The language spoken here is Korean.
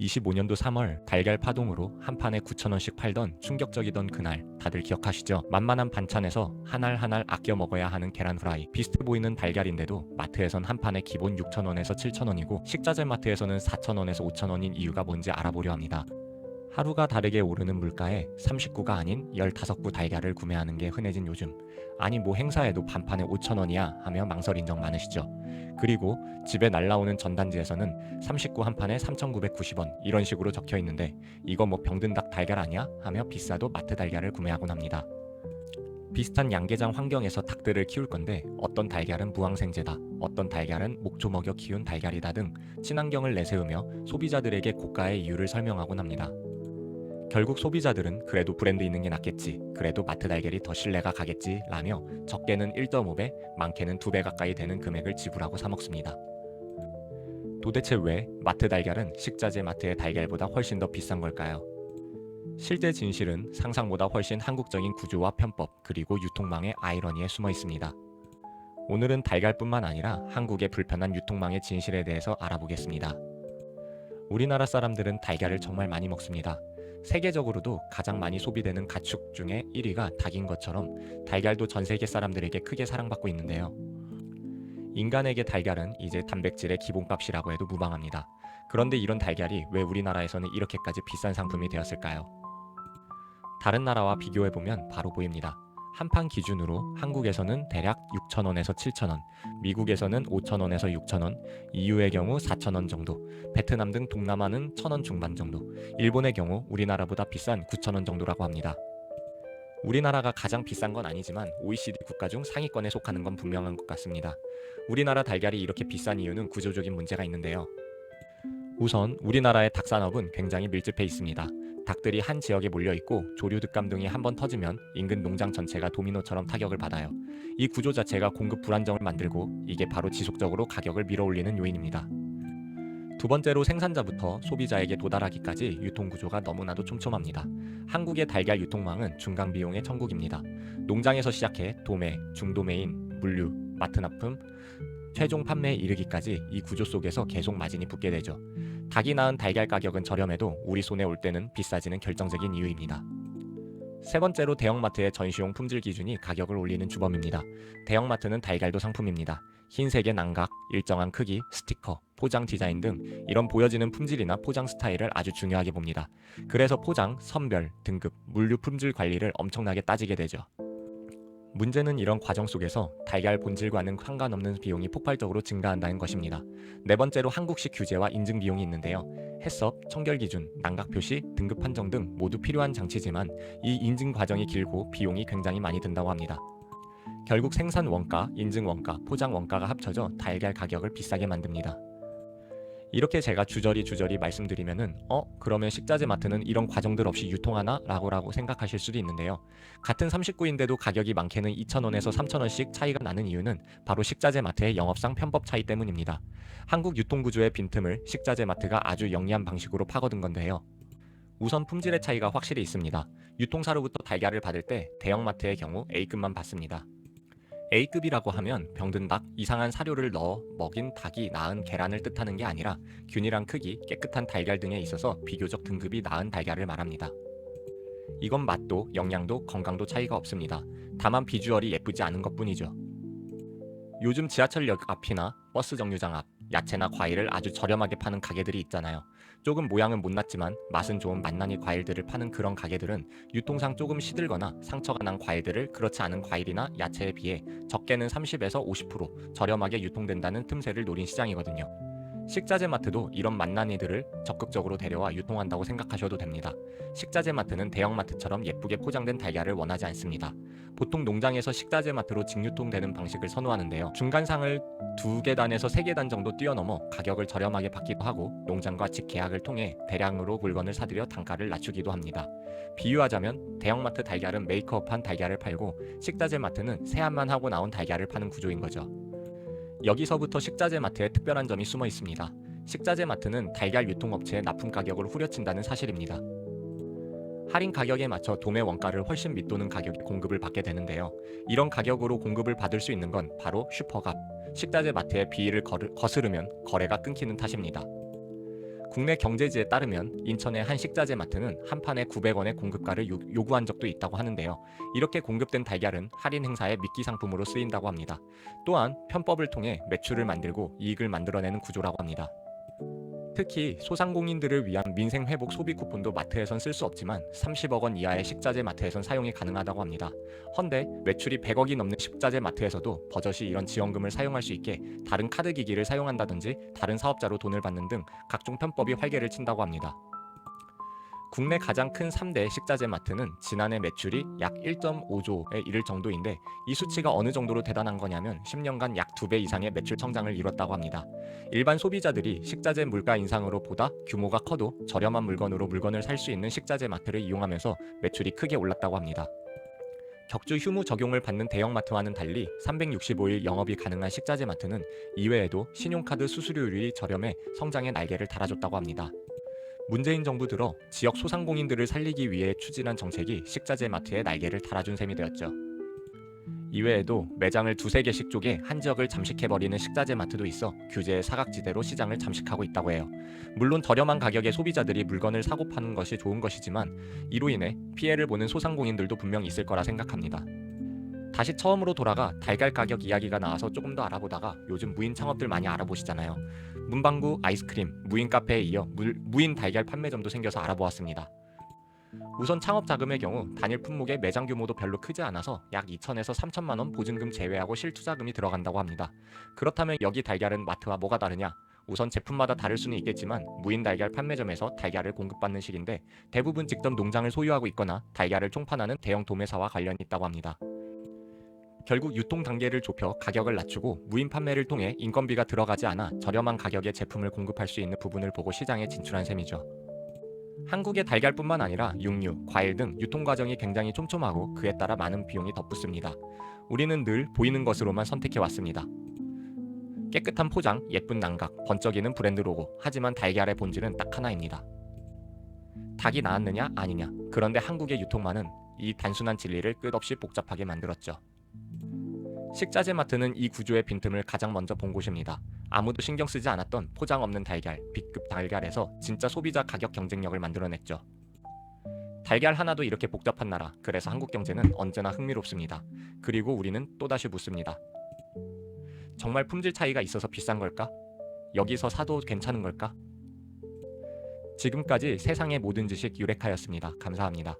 25년도 3월 달걀 파동으로 한 판에 9,000원씩 팔던 충격적이던 그날 다들 기억하시죠? 만만한 반찬에서 한 알 한 알 아껴 먹어야 하는 계란 후라이. 비슷해 보이는 달걀인데도 마트에선 한 판에 기본 6,000원에서 7,000원이고 식자재 마트에서는 4,000원에서 5,000원인 이유가 뭔지 알아보려 합니다. 하루가 다르게 오르는 물가에 39가 아닌 15구 달걀을 구매하는 게 흔해진 요즘. 아니 뭐 행사에도 반판에 5,000원이야 하며 망설인 적 많으시죠? 그리고 집에 날라오는 전단지에서는 39 한 판에 3,990원 이런 식으로 적혀 있는데 이거 뭐 병든 닭 달걀 아니야? 하며 비싸도 마트 달걀을 구매하곤 합니다. 비슷한 양계장 환경에서 닭들을 키울 건데 어떤 달걀은 무항생제다, 어떤 달걀은 목조 먹여 키운 달걀이다 등 친환경을 내세우며 소비자들에게 고가의 이유를 설명하곤 합니다. 결국 소비자들은 그래도 브랜드 있는 게 낫겠지, 그래도 마트 달걀이 더 신뢰가 가겠지 라며 적게는 1.5배, 많게는 2배 가까이 되는 금액을 지불하고 사 먹습니다. 도대체 왜 마트 달걀은 식자재 마트의 달걀보다 훨씬 더 비싼 걸까요? 실제 진실은 상상보다 훨씬 한국적인 구조와 편법, 그리고 유통망의 아이러니에 숨어 있습니다. 오늘은 달걀뿐만 아니라 한국의 불편한 유통망의 진실에 대해서 알아보겠습니다. 우리나라 사람들은 달걀을 정말 많이 먹습니다. 세계적으로도 가장 많이 소비되는 가축 중에 1위가 닭인 것처럼 달걀도 전 세계 사람들에게 크게 사랑받고 있는데요. 인간에게 달걀은 이제 단백질의 기본값이라고 해도 무방합니다. 그런데 이런 달걀이 왜 우리나라에서는 이렇게까지 비싼 상품이 되었을까요? 다른 나라와 비교해보면 바로 보입니다. 한 판 기준으로 한국에서는 대략 6,000원에서 7,000원, 미국에서는 5,000원에서 6,000원, EU의 경우 4,000원 정도, 베트남 등 동남아는 1,000원 중반 정도, 일본의 경우 우리나라보다 비싼 9,000원 정도라고 합니다. 우리나라가 가장 비싼 건 아니지만 OECD 국가 중 상위권에 속하는 건 분명한 것 같습니다. 우리나라 달걀이 이렇게 비싼 이유는 구조적인 문제가 있는데요. 우선 우리나라의 닭산업은 굉장히 밀집해 있습니다. 닭들이 한 지역에 몰려 있고 조류 득감 등이 한번 터지면 인근 농장 전체가 도미노처럼 타격을 받아요. 이 구조 자체가 공급 불안정을 만들고 이게 바로 지속적으로 가격을 밀어올리는 요인입니다. 두 번째로 생산자부터 소비자에게 도달하기까지 유통구조가 너무나도 촘촘합니다. 한국의 달걀 유통망은 중간 비용의 천국입니다. 농장에서 시작해 도매, 중도매인, 물류, 마트 납품, 최종 판매에 이르기까지 이 구조 속에서 계속 마진이 붙게 되죠. 닭이 낳은 달걀 가격은 저렴해도 우리 손에 올 때는 비싸지는 결정적인 이유입니다. 세 번째로 대형마트의 전시용 품질 기준이 가격을 올리는 주범입니다. 대형마트는 달걀도 상품입니다. 흰색의 난각, 일정한 크기, 스티커, 포장 디자인 등 이런 보여지는 품질이나 포장 스타일을 아주 중요하게 봅니다. 그래서 포장, 선별, 등급, 물류 품질 관리를 엄청나게 따지게 되죠. 문제는 이런 과정 속에서 달걀 본질과는 상관없는 비용이 폭발적으로 증가한다는 것입니다. 네 번째로 한국식 규제와 인증 비용이 있는데요. 해썹, 청결 기준, 난각 표시, 등급 판정 등 모두 필요한 장치지만 이 인증 과정이 길고 비용이 굉장히 많이 든다고 합니다. 결국 생산 원가, 인증 원가, 포장 원가가 합쳐져 달걀 가격을 비싸게 만듭니다. 이렇게 제가 주저리 말씀드리면은 그러면 식자재 마트는 이런 과정들 없이 유통하나? 라고 생각하실 수도 있는데요. 같은 39인데도 가격이 많게는 2,000원에서 3,000원씩 차이가 나는 이유는 바로 식자재 마트의 영업상 편법 차이 때문입니다. 한국 유통구조의 빈틈을 식자재 마트가 아주 영리한 방식으로 파고든 건데요. 우선 품질의 차이가 확실히 있습니다. 유통사로부터 달걀을 받을 때 대형마트의 경우 A급만 받습니다. A급이라고 하면 병든 닭, 이상한 사료를 넣어 먹인 닭이 낳은 계란을 뜻하는 게 아니라 균일한 크기, 깨끗한 달걀 등에 있어서 비교적 등급이 나은 달걀을 말합니다. 이건 맛도, 영양도, 건강도 차이가 없습니다. 다만 비주얼이 예쁘지 않은 것뿐이죠. 요즘 지하철역 앞이나 버스 정류장 앞, 야채나 과일을 아주 저렴하게 파는 가게들이 있잖아요. 조금 모양은 못났지만 맛은 좋은 맛난이 과일들을 파는 그런 가게들은 유통상 조금 시들거나 상처가 난 과일들을 그렇지 않은 과일이나 야채에 비해 적게는 30에서 50% 저렴하게 유통된다는 틈새를 노린 시장이거든요. 식자재 마트도 이런 맛난이들을 적극적으로 데려와 유통한다고 생각하셔도 됩니다. 식자재 마트는 대형마트처럼 예쁘게 포장된 달걀을 원하지 않습니다. 보통 농장에서 식자재 마트로 직유통되는 방식을 선호하는데요. 중간상을 2계단에서 3계단 정도 뛰어넘어 가격을 저렴하게 받기도 하고 농장과 직계약을 통해 대량으로 물건을 사들여 단가를 낮추기도 합니다. 비유하자면 대형마트 달걀은 메이크업한 달걀을 팔고 식자재 마트는 세안만 하고 나온 달걀을 파는 구조인 거죠. 여기서부터 식자재 마트에 특별한 점이 숨어 있습니다. 식자재 마트는 달걀 유통업체의 납품 가격을 후려친다는 사실입니다. 할인 가격에 맞춰 도매 원가를 훨씬 밑도는 가격에 공급을 받게 되는데요. 이런 가격으로 공급을 받을 수 있는 건 바로 슈퍼갑, 식자재 마트의 비위를 거스르면 거래가 끊기는 탓입니다. 국내 경제지에 따르면 인천의 한 식자재 마트는 한 판에 900원의 공급가를 요구한 적도 있다고 하는데요. 이렇게 공급된 달걀은 할인 행사의 미끼 상품으로 쓰인다고 합니다. 또한 편법을 통해 매출을 만들고 이익을 만들어내는 구조라고 합니다. 특히 소상공인들을 위한 민생회복 소비 쿠폰도 마트에선 쓸 수 없지만 30억 원 이하의 식자재 마트에선 사용이 가능하다고 합니다. 헌데 매출이 100억이 넘는 식자재 마트에서도 버젓이 이런 지원금을 사용할 수 있게 다른 카드 기기를 사용한다든지 다른 사업자로 돈을 받는 등 각종 편법이 활개를 친다고 합니다. 국내 가장 큰 3대 식자재 마트는 지난해 매출이 약 1.5조에 이를 정도인데 이 수치가 어느 정도로 대단한 거냐면 10년간 약 2배 이상의 매출 성장을 이뤘다고 합니다. 일반 소비자들이 식자재 물가 인상으로 보다 규모가 커도 저렴한 물건으로 물건을 살 수 있는 식자재 마트를 이용하면서 매출이 크게 올랐다고 합니다. 격주 휴무 적용을 받는 대형마트와는 달리 365일 영업이 가능한 식자재 마트는 이외에도 신용카드 수수료율이 저렴해 성장의 날개를 달아줬다고 합니다. 문재인 정부 들어 지역 소상공인들을 살리기 위해 추진한 정책이 식자재 마트에 날개를 달아준 셈이 되었죠. 이외에도 매장을 2~3개씩 쪼개 한 지역을 잠식해버리는 식자재 마트도 있어 규제의 사각지대로 시장을 잠식하고 있다고 해요. 물론 저렴한 가격에 소비자들이 물건을 사고 파는 것이 좋은 것이지만 이로 인해 피해를 보는 소상공인들도 분명 있을 거라 생각합니다. 다시 처음으로 돌아가 달걀 가격 이야기가 나와서 조금 더 알아보다가 요즘 무인 창업들 많이 알아보시잖아요. 문방구, 아이스크림, 무인 카페에 이어 무인 달걀 판매점도 생겨서 알아보았습니다. 우선 창업 자금의 경우 단일 품목의 매장 규모도 별로 크지 않아서 약 2천에서 3천만 원 보증금 제외하고 실투자금이 들어간다고 합니다. 그렇다면 여기 달걀은 마트와 뭐가 다르냐? 우선 제품마다 다를 수는 있겠지만 무인 달걀 판매점에서 달걀을 공급받는 식인데 대부분 직접 농장을 소유하고 있거나 달걀을 총판하는 대형 도매사와 관련이 있다고 합니다. 결국 유통 단계를 좁혀 가격을 낮추고 무인 판매를 통해 인건비가 들어가지 않아 저렴한 가격에 제품을 공급할 수 있는 부분을 보고 시장에 진출한 셈이죠. 한국의 달걀뿐만 아니라 육류, 과일 등 유통 과정이 굉장히 촘촘하고 그에 따라 많은 비용이 덧붙습니다. 우리는 늘 보이는 것으로만 선택해왔습니다. 깨끗한 포장, 예쁜 남각, 번쩍이는 브랜드 로고, 하지만 달걀의 본질은 딱 하나입니다. 닭이 나았느냐 아니냐. 그런데 한국의 유통망은 이 단순한 진리를 끝없이 복잡하게 만들었죠. 식자재 마트는 이 구조의 빈틈을 가장 먼저 본 곳입니다. 아무도 신경 쓰지 않았던 포장 없는 달걀, B급 달걀에서 진짜 소비자 가격 경쟁력을 만들어냈죠. 달걀 하나도 이렇게 복잡한 나라, 그래서 한국 경제는 언제나 흥미롭습니다. 그리고 우리는 또다시 묻습니다. 정말 품질 차이가 있어서 비싼 걸까? 여기서 사도 괜찮은 걸까? 지금까지 세상의 모든 지식 유레카였습니다. 감사합니다.